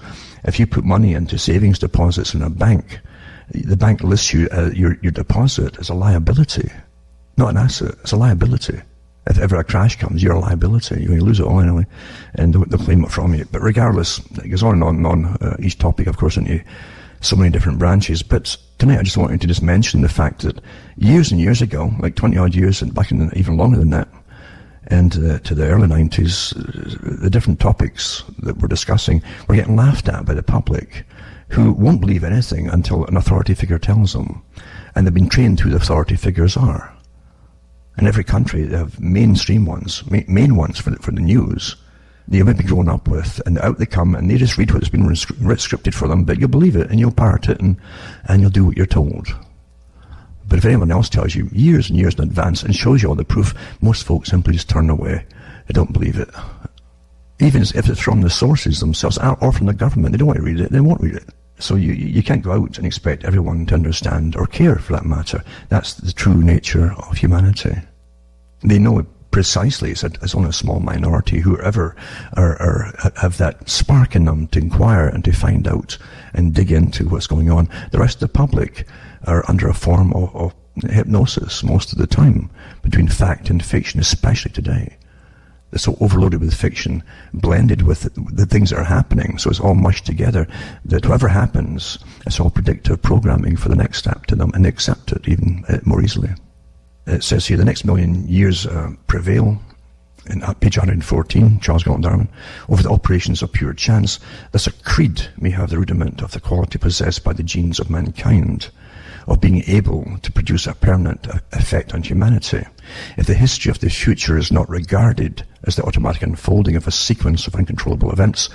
If you put money into savings deposits in a bank, the bank lists you your deposit as a liability, not an asset. It's a liability. If ever a crash comes, you're a liability. You lose it all anyway, and they'll claim it from you. But regardless, it goes on and on. Each topic, of course, into so many different branches. But tonight I just wanted to just mention the fact that years and years ago, like 20 odd years, and back in even longer than that, and to the early 90s, the different topics that we're discussing were getting laughed at by the public, who won't believe anything until an authority figure tells them. And they've been trained who the authority figures are. In every country, they have mainstream ones, main ones for the news. They might be grown up with, and out they come, and they just read what's been scripted for them, but you'll believe it, and you'll parrot it, and you'll do what you're told. But if anyone else tells you years and years in advance and shows you all the proof, most folks simply just turn away. They don't believe it. Even if it's from the sources themselves, or from the government, they don't want to read it, they won't read it. So you can't go out and expect everyone to understand, or care for that matter. That's the true nature of humanity. They know it precisely. It's only a small minority who ever have that spark in them to inquire and to find out and dig into what's going on. The rest of the public are under a form of hypnosis most of the time, between fact and fiction, especially today. They're so overloaded with fiction, blended with the things that are happening, so it's all mushed together, that whatever happens, it's all predictive programming for the next step to them, and they accept it even more easily. It says here, the next million years prevail, in page 114, Charles Galton Darwin, over the operations of pure chance. Thus a creed may have the rudiment of the quality possessed by the genes of mankind, of being able to produce a permanent effect on humanity. If the history of the future is not regarded as the automatic unfolding of a sequence of uncontrollable events,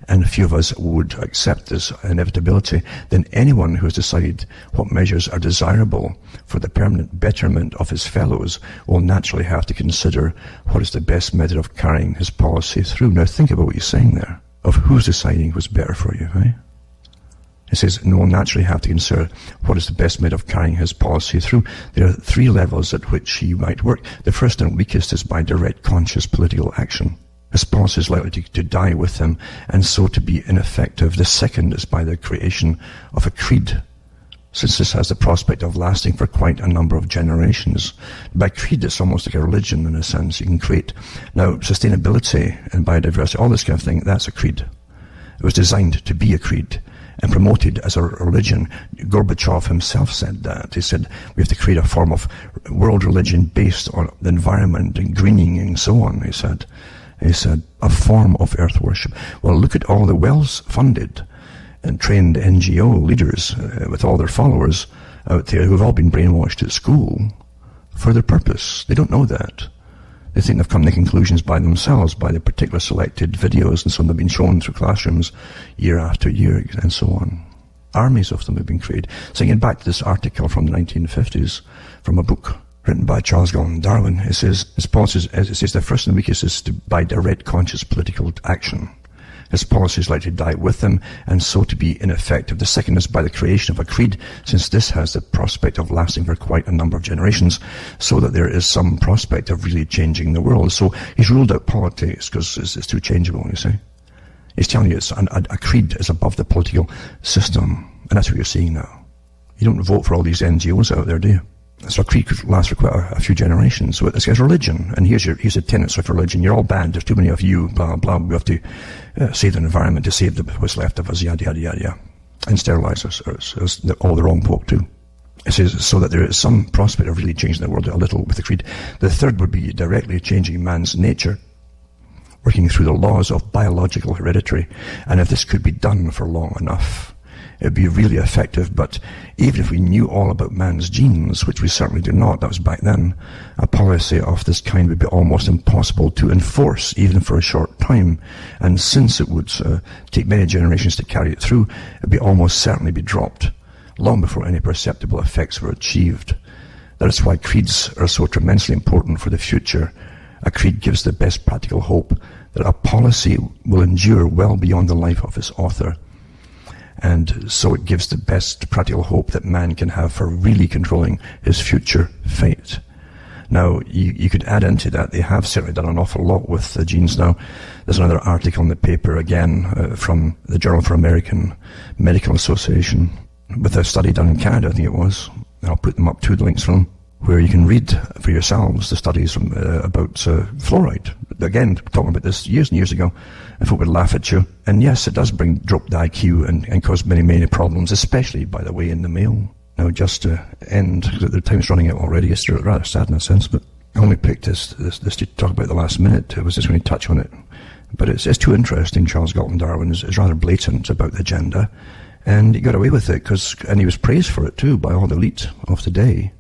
and few of us would accept this inevitability, then anyone who has decided what measures are desirable for the permanent betterment of his fellows will naturally have to consider what is the best method of carrying his policy through. Now think about what he's saying there, of who's deciding what's better for you, right? It says, and will naturally have to consider what is the best method of carrying his policy through. There are three levels at which he might work. The first and weakest is by direct conscious political action. His policy is likely to die with him, and so to be ineffective. The second is by the creation of a creed, since this has the prospect of lasting for quite a number of generations. By creed, it's almost like a religion in a sense you can create. Now, sustainability and biodiversity, all this kind of thing, that's a creed. It was designed to be a creed. and promoted as a religion. Gorbachev himself said that. He said we have to create a form of world religion based on the environment and greening and so on, he said. He said, a form of earth worship. Well, look at all the well-funded and trained NGO leaders with all their followers out there who've all been brainwashed at school for their purpose. They don't know that. They think they've come to conclusions by themselves, by the particular selected videos and so on that have been shown through classrooms year after year and so on. Armies of them have been created. So getting back to this article from the 1950s, from a book written by Charles Galton Darwin, it says, his policies, it says the first and weakest is by direct conscious political action. His policy is likely to die with him, and so to be ineffective. The second is by the creation of a creed, since this has the prospect of lasting for quite a number of generations, so that there is some prospect of really changing the world. So he's ruled out politics because it's too changeable, you see. He's telling you a creed is above the political system, and that's what you're seeing now. You don't vote for all these NGOs out there, do you? So a creed could last for quite a few generations. So it's religion, and here's the tenets of religion. You're all bad, there's too many of you, blah, blah. We have to save the environment, to save what's left of us, yada, yada, yada, yada. And sterilize us, all the wrong folk too. It says, so that there is some prospect of really changing the world a little with the creed. The third would be directly changing man's nature, working through the laws of biological heredity. And if this could be done for long enough, it would be really effective. But even if we knew all about man's genes, which we certainly do not, that was back then, a policy of this kind would be almost impossible to enforce, even for a short time. And since it would take many generations to carry it through, it would be almost certainly be dropped long before any perceptible effects were achieved. That is why creeds are so tremendously important for the future. A creed gives the best practical hope that a policy will endure well beyond the life of its author. And so it gives the best practical hope that man can have for really controlling his future fate. Now, you could add into that, they have certainly done an awful lot with the genes now. There's another article in the paper, again, from the Journal for American Medical Association, with a study done in Canada, I think it was. And I'll put them up to the links from them, where you can read for yourselves the studies about fluoride. Again, talking about this years and years ago, and folk would laugh at you. And yes, it does drop the IQ and cause many, many problems, especially, by the way, in the male. Now, just to end, the time's running out already, it's rather sad in a sense, but I only picked this to talk about the last minute. I was just going to touch on it. But it's too interesting. Charles Galton Darwin is rather blatant about the agenda, and he got away with it, and he was praised for it too by all the elite of the day.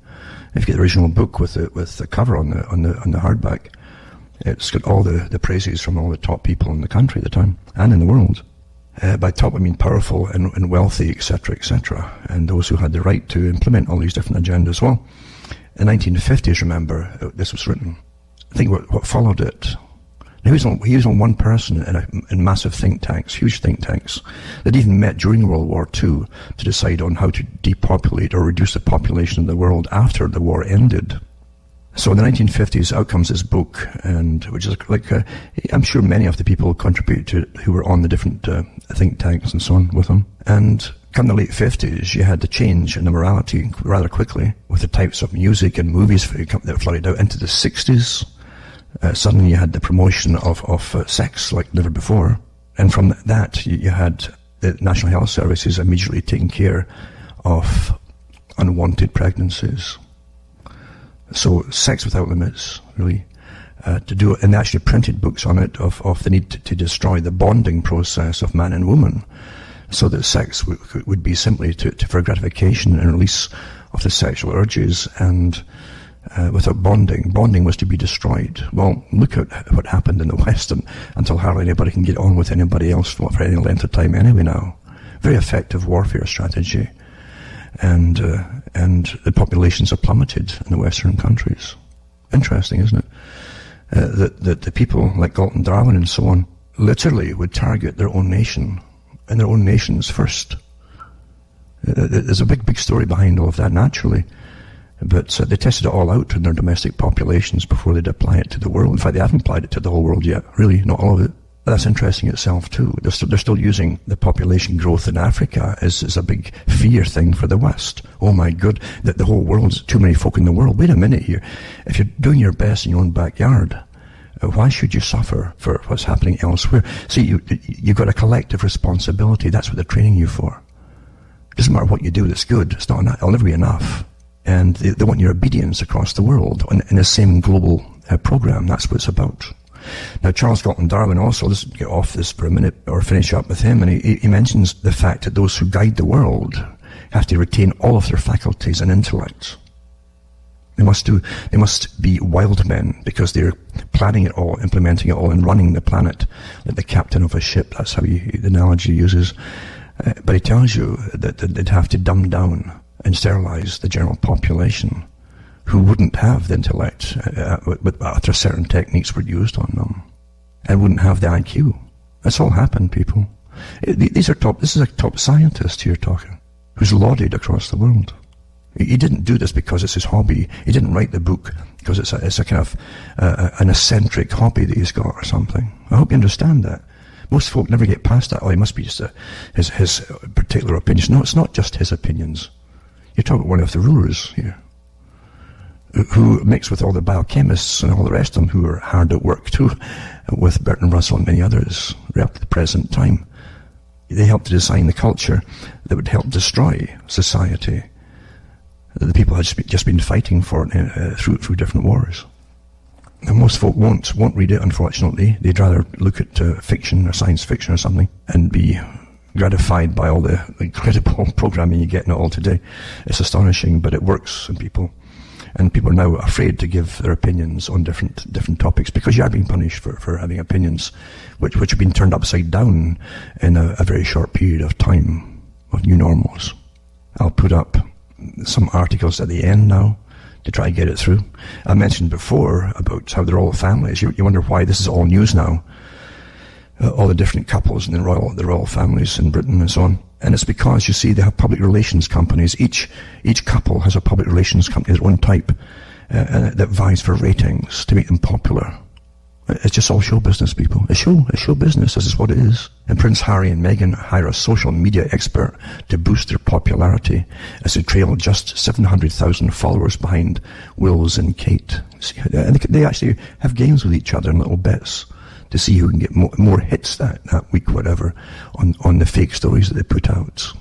If you get the original book with the cover on the hardback, it's got all the praises from all the top people in the country at the time and in the world. By top, I mean powerful and wealthy, etc., etc., and those who had the right to implement all these different agendas. Well, in the 1950s, remember, this was written. I think what followed it. Now, he was on one person in massive think tanks, huge think tanks, that even met during World War II to decide on how to depopulate or reduce the population of the world after the war ended. So in the 1950s, out comes this book, and which is like, I'm sure many of the people contributed to it who were on the different think tanks and so on with him. And come the late 50s, you had the change in the morality rather quickly with the types of music and movies that flooded out into the 60s. Suddenly you had the promotion of sex like never before. And from that, you had the National Health Services immediately taking care of unwanted pregnancies. So sex without limits, really, to do it. And they actually printed books on it of the need to destroy the bonding process of man and woman, so that sex would be simply for gratification and release of the sexual urges, and without bonding. Bonding was to be destroyed. Well, look at what happened in the West, until hardly anybody can get on with anybody else for any length of time anyway now. Very effective warfare strategy. And the populations are plummeted in the Western countries. Interesting, isn't it? That the people like Galton Darwin and so on literally would target their own nation, and their own nations first. There's a big story behind all of that, naturally. But they tested it all out in their domestic populations before they'd apply it to the world. In fact, they haven't applied it to the whole world yet, really, not all of it. But that's interesting itself too. They're still using the population growth in Africa as a big fear thing for the West. Oh my God, that the whole world's too many folk in the world. Wait a minute here. If you're doing your best in your own backyard, why should you suffer for what's happening elsewhere? See, you've got a collective responsibility. That's what they're training you for. It doesn't matter what you do that's good. It's not enough. It'll never be enough. And they want your obedience across the world in the same global program. That's what it's about. Now, Charles Galton Darwin also, let's get off this for a minute or finish up with him, and he mentions the fact that those who guide the world have to retain all of their faculties and intellect. They must be wild men, because they're planning it all, implementing it all, and running the planet like the captain of a ship. That's how the analogy he uses. But he tells you that they'd have to dumb down and sterilize the general population who wouldn't have the intellect after certain techniques were used on them, and wouldn't have the IQ. That's all happened, people. This is a top scientist here talking, who's lauded across the world. He didn't do this because it's his hobby. He didn't write the book because it's a kind of an eccentric hobby that he's got or something. I hope you understand that. Most folk never get past that. Oh, he must be just his particular opinions. No, it's not just his opinions. You're talking about one of the rulers here, who mixed with all the biochemists and all the rest of them who are hard at work too, with Bertrand Russell and many others, right up to the present time. They helped to design the culture that would help destroy society that the people had just been fighting for through different wars. And most folk won't read it, unfortunately. They'd rather look at fiction or science fiction or something and be gratified by all the incredible programming you get in it all today. It's astonishing, but it works in people. And people are now afraid to give their opinions on different topics, because you are being punished for having opinions which have been turned upside down in a very short period of time of new normals. I'll put up some articles at the end now to try to get it through. I mentioned before about how they're all families. You wonder why this is all news now. All the different couples in the royal families in Britain and so on. And it's because, you see, they have public relations companies. Each couple has a public relations company of their own type that vies for ratings to make them popular. It's just all show business, people. It's show business. This is what it is. And Prince Harry and Meghan hire a social media expert to boost their popularity as they trail just 700,000 followers behind Wills and Kate. See, they actually have games with each other in little bets to see who can get more hits that week, whatever, on the fake stories that they put out.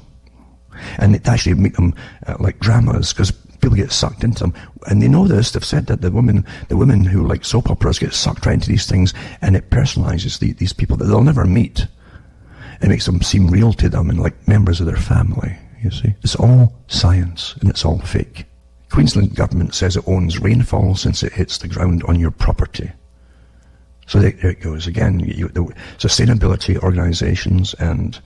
And it actually make them like dramas, because people get sucked into them. And they know this. They've said that the women who like soap operas get sucked right into these things, and it personalizes these people that they'll never meet. It makes them seem real to them and like members of their family, you see. It's all science, and it's all fake. Queensland government says it owns rainfall since it hits the ground on your property. So there it goes again. The sustainability organizations and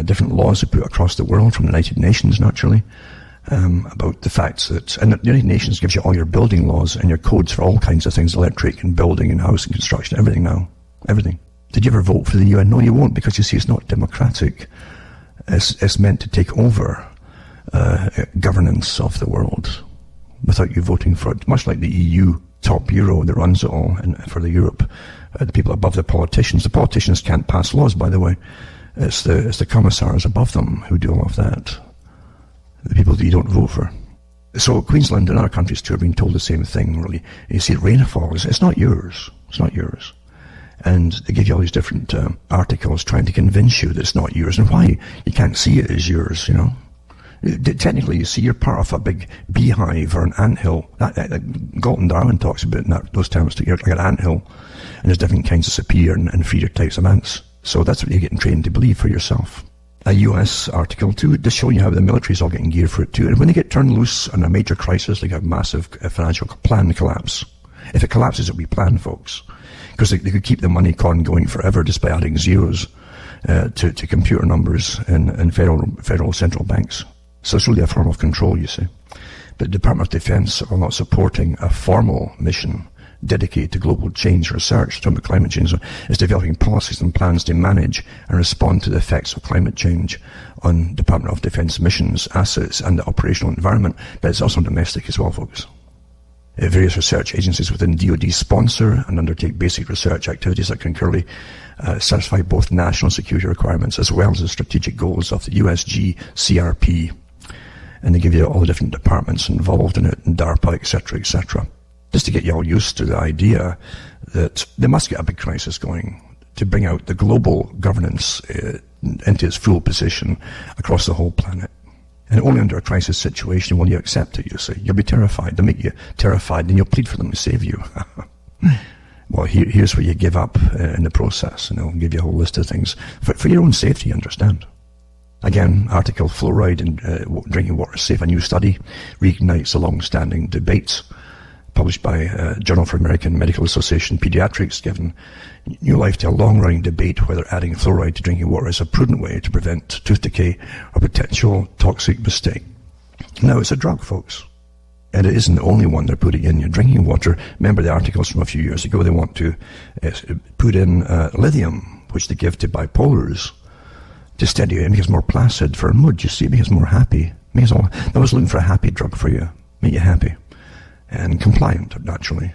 different laws are put across the world, from the United Nations, naturally, about the fact that, and the United Nations gives you all your building laws and your codes for all kinds of things, electric and building and housing construction, everything now. Everything. Did you ever vote for the UN? No, you won't, because you see, it's not democratic. It's meant to take over governance of the world without you voting for it, much like the EU top bureau that runs it all, and for the Europe, the people above the politicians. The politicians can't pass laws, by the way. It's the commissars above them who do all of that. The people that you don't vote for. So Queensland and other countries too are being told the same thing, really. You see, rainfall, it's not yours. It's not yours. And they give you all these different articles trying to convince you that it's not yours, and why you can't see it as yours, you know. Technically, you see, you're part of a big beehive or an anthill. That Galton Darwin talks about in those terms. You're like an anthill, and there's different kinds of superior and inferior types of ants. So that's what you're getting trained to believe for yourself. A US article too, just showing you how the military's all getting geared for it too. And when they get turned loose on a major crisis, like a massive financial plan collapse, if it collapses, it'll be planned, folks, because they could keep the money con going forever just by adding zeros to computer numbers in federal central banks. So it's really a form of control, you see. But the Department of Defense are not supporting a formal mission dedicated to global change research, talking about climate change. It's developing policies and plans to manage and respond to the effects of climate change on Department of Defense missions, assets, and the operational environment. But it's also domestic as well, folks. Various research agencies within DoD sponsor and undertake basic research activities that concurrently satisfy both national security requirements as well as the strategic goals of the USG CRP. And they give you all the different departments involved in it, and DARPA, etc., etc. Just to get you all used to the idea that they must get a big crisis going to bring out the global governance into its full position across the whole planet. And only under a crisis situation will you accept it, you see. You'll be terrified. They'll make you terrified, and you'll plead for them to save you. Well, here's where you give up in the process, and they'll give you a whole list of things. For your own safety, understand. Again, article, fluoride in drinking water is safe. A new study reignites a long-standing debate, published by Journal for American Medical Association Pediatrics, giving new life to a long-running debate whether adding fluoride to drinking water is a prudent way to prevent tooth decay or potential toxic mistake. Now, it's a drug, folks. And it isn't the only one they're putting in your drinking water. Remember the articles from a few years ago, they want to put in lithium, which they give to bipolars, to steady it and make us more placid for a mood, you see, make us more happy. I was looking for a happy drug for you, make you happy. And compliant, naturally,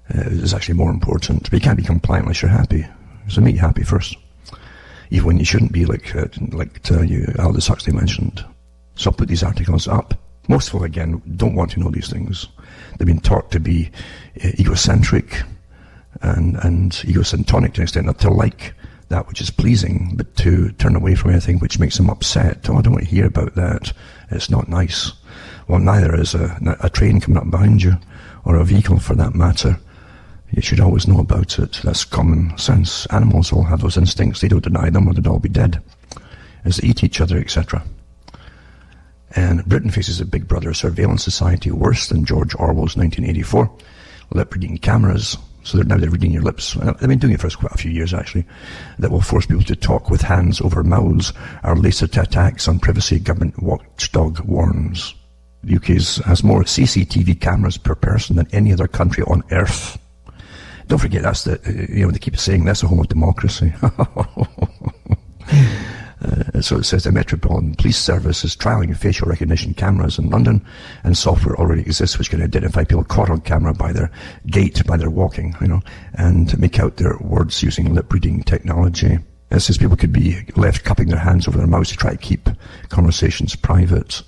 is actually more important. But you can't be compliant unless you're happy. So make you happy first. Even when you shouldn't be, like Aldous Huxley mentioned. So I'll put these articles up. Most people, again, don't want to know these things. They've been taught to be egocentric and egocentronic to an extent, not to like that which is pleasing, but to turn away from anything which makes them upset. Oh, I don't want to hear about that. It's not nice. Well, neither is a train coming up behind you, or a vehicle for that matter. You should always know about it. That's common sense. Animals all have those instincts. They don't deny them, or they'd all be dead, as they eat each other, etc. And Britain faces a Big Brother surveillance society worse than George Orwell's 1984. Lip-reading cameras. So they're reading your lips. They've been doing it for quite a few years, actually. That will force people to talk with hands over mouths. Our latest attacks on privacy, government watchdog warns. The UK has more CCTV cameras per person than any other country on earth. Don't forget, that's they keep saying that's the home of democracy. So it says the Metropolitan Police Service is trialling facial recognition cameras in London, and software already exists which can identify people caught on camera by their gait, by their walking, and make out their words using lip-reading technology. It says people could be left cupping their hands over their mouths to try to keep conversations private.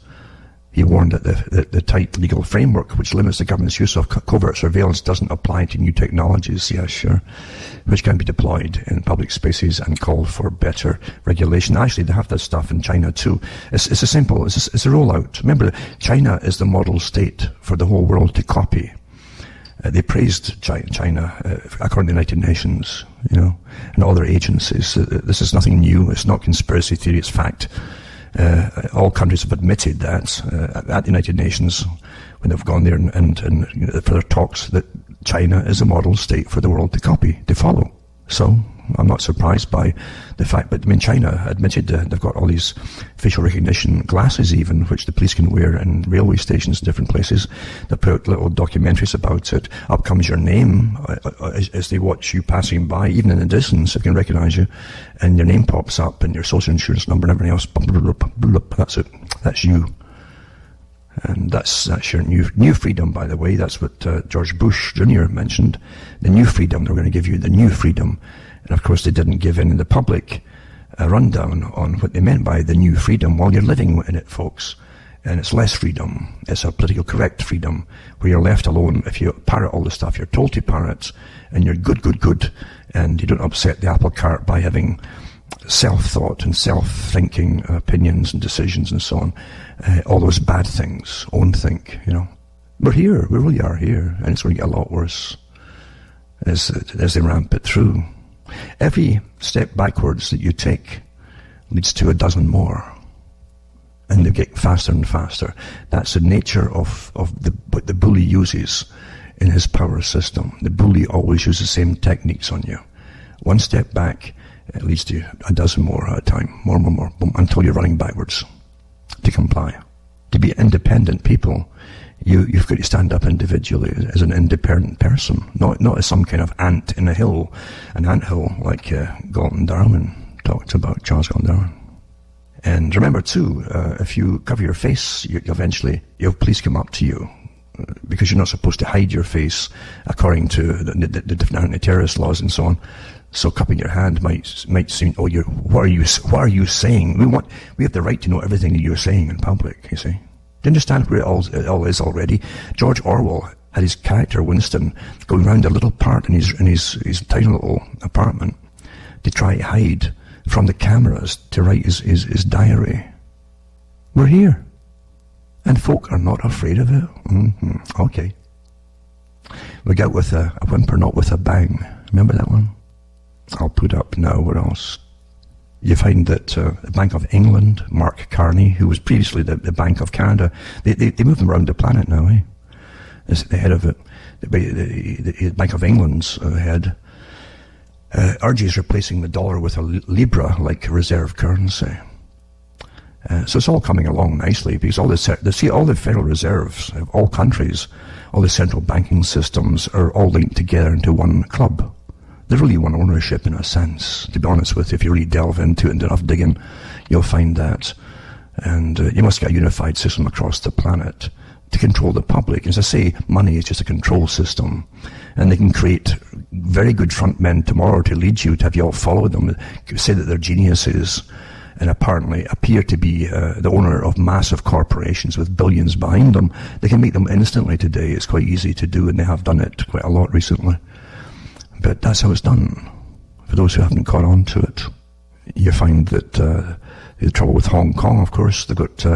He warned that the tight legal framework which limits the government's use of covert surveillance doesn't apply to new technologies, yeah, sure, which can be deployed in public spaces, and called for better regulation. Actually, they have that stuff in China too. It's a rollout. Remember, China is the model state for the whole world to copy. They praised China, according to the United Nations, and other agencies. This is nothing new. It's not conspiracy theory. It's fact. All countries have admitted that at the United Nations, when they've gone there and for their talks, that China is a model state for the world to copy, to follow. So I'm not surprised by the fact, but China admitted they've got all these facial recognition glasses even, which the police can wear in railway stations, different places. They put out little documentaries about it. Up comes your name as they watch you passing by, even in the distance, they can recognize you, and your name pops up, and your social insurance number and everything else. That's it. That's you. And that's your new freedom, by the way. That's what George Bush Jr. mentioned. The new freedom. They're going to give you the new freedom. And of course, they didn't give in the public a rundown on what they meant by the new freedom while you're living in it, folks. And it's less freedom. It's a political correct freedom where you're left alone. If you parrot all the stuff you're told to parrot, and you're good, and you don't upset the apple cart by having self-thought and self-thinking opinions and decisions and so on. All those bad things, own think, We're here. We really are here. And it's going to get a lot worse as they ramp it through. Every step backwards that you take leads to a dozen more. And they get faster and faster. That's the nature of what the bully uses in his power system. The bully always uses the same techniques on you. One step back, it leads to a dozen more at a time. More, boom, until you're running backwards to comply. To be independent people, you've got to stand up individually as an independent person, not as some kind of ant in an anthill like Galton Darwin talked about, Charles Galton Darwin. And remember too, if you cover your face, eventually police come up to you, because you're not supposed to hide your face according to the different anti-terrorist laws and so on. So cupping your hand might seem, what are you saying? We have the right to know everything that you're saying in public, you see. Do you understand where it all is already? George Orwell had his character Winston going around a little part in his tiny little apartment to try to hide from the cameras to write his diary. We're here. And folk are not afraid of it. Okay. We get with a whimper, not with a bang. Remember that one? I'll put up now. What else? You find that the Bank of England, Mark Carney, who was previously the Bank of Canada, they move them around the planet now, eh? Is the head of it. The Bank of England's head urges replacing the dollar with a Libra like reserve currency. So it's all coming along nicely because all the Federal Reserves of all countries, all the central banking systems are all linked together into one club. They're really one ownership in a sense, to be honest with you. If you really delve into it and do enough digging, you'll find that. And you must get a unified system across the planet to control the public. As I say, money is just a control system. And they can create very good front men tomorrow to lead you, to have you all follow them, say that they're geniuses, and apparently appear to be the owner of massive corporations with billions behind them. They can make them instantly today. It's quite easy to do, and they have done it quite a lot recently. But that's how it's done. For those who haven't caught on to it, you find that the trouble with Hong Kong, of course, they've got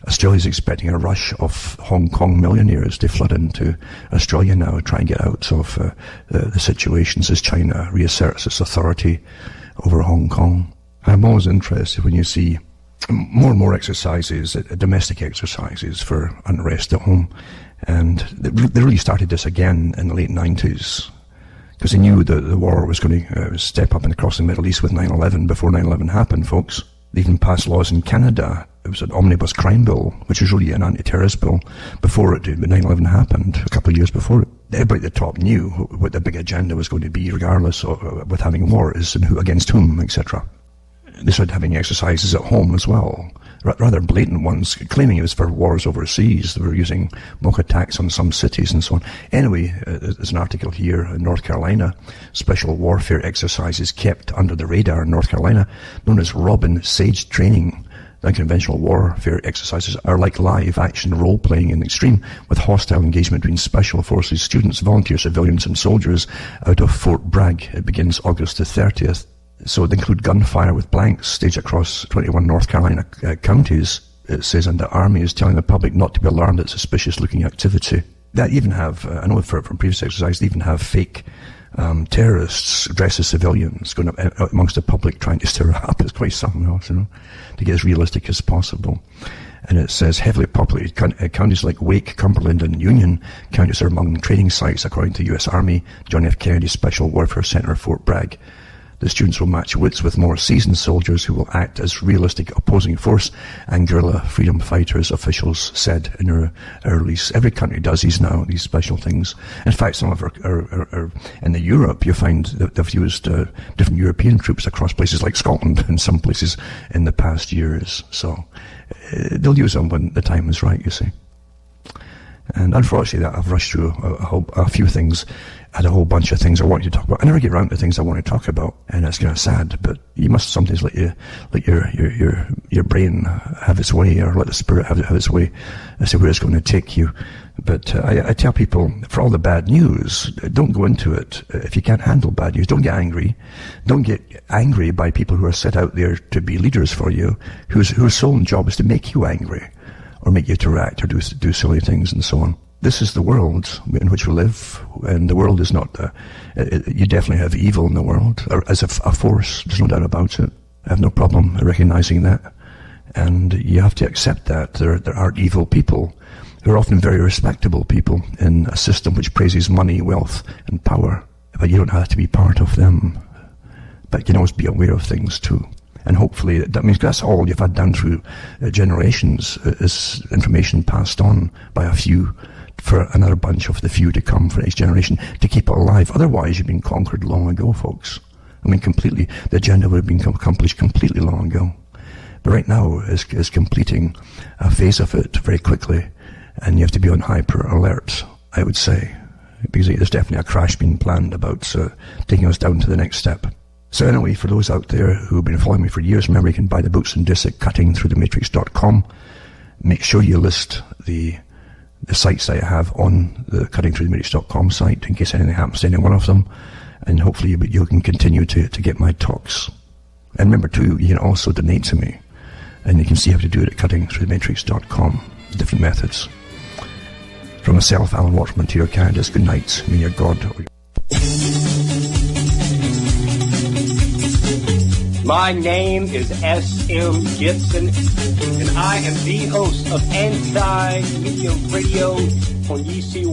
Australia's expecting a rush of Hong Kong millionaires to flood into Australia now to try and get out of the situations as China reasserts its authority over Hong Kong. I'm always interested when you see more and more exercises, domestic exercises for unrest at home. And they really started this again in the late 90s. Because they knew the war was going to step up and across the Middle East with 9/11 before 9/11 happened, folks. They even passed laws in Canada. It was an omnibus crime bill, which was really an anti-terrorist bill, before it did. But 9/11 happened, a couple of years before it. Everybody at the top knew what the big agenda was going to be, regardless of with having wars and who against whom, etc. They started having exercises at home as well, rather blatant ones, claiming it was for wars overseas. They were using mock attacks on some cities and so on. Anyway, there's an article here in North Carolina, special warfare exercises kept under the radar in North Carolina, known as Robin Sage Training. The unconventional warfare exercises are like live action role-playing in the extreme, with hostile engagement between special forces, students, volunteers, civilians and soldiers out of Fort Bragg. It begins August the 30th. So they include gunfire with blanks staged across 21 North Carolina counties. It says, and the Army is telling the public not to be alarmed at suspicious-looking activity. They even have, I know from previous exercise, they even have fake terrorists dressed as civilians going out amongst the public trying to stir up. It's quite something else, to get as realistic as possible. And it says heavily populated counties like Wake, Cumberland and Union counties are among training sites according to U.S. Army John F. Kennedy Special Warfare Center, Fort Bragg. The students will match wits with more seasoned soldiers who will act as realistic opposing force and guerrilla freedom fighters, officials said in a release. Every country does these now, these special things. In fact, some of our in the Europe, you find that they've used different European troops across places like Scotland and some places in the past years. So they'll use them when the time is right, you see. And unfortunately, I've rushed through a few things. I had a whole bunch of things I wanted to talk about. I never get around to things I want to talk about, and it's kind of sad. But you must sometimes let your brain have its way, or let the spirit have its way as to where it's going to take you. But I tell people, for all the bad news, don't go into it if you can't handle bad news. Don't get angry. Don't get angry by people who are set out there to be leaders for you, whose sole job is to make you angry, or make you to react or do silly things and so on. This is the world in which we live, and the world is not you definitely have evil in the world, or as a force, there's no doubt about it. I have no problem recognizing that. And you have to accept that there are evil people who are often very respectable people in a system which praises money, wealth, and power. But you don't have to be part of them. But you can always be aware of things too. And hopefully, that means that's all you've had down through generations, is information passed on by a few for another bunch of the few to come for each generation to keep it alive. Otherwise, you've been conquered long ago, folks. I mean, completely. The agenda would have been accomplished completely long ago. But right now is completing a phase of it very quickly, and you have to be on hyper alert, I would say, because there's definitely a crash being planned about taking us down to the next step. So anyway, for those out there who have been following me for years, remember you can buy the books and discs at cuttingthroughthematrix.com. Make sure you list the sites that I have on the cuttingthroughthematrix.com site in case anything happens to any one of them, and hopefully you can continue to get my talks. And remember too, you can also donate to me, and you can see how to do it at cuttingthroughthematrix.com. different methods. From myself, Alan Watchman, to your Canada's good night. May your God... My name is S.M. Gibson, and I am the host of Anti-Media Radio on UCY.TV.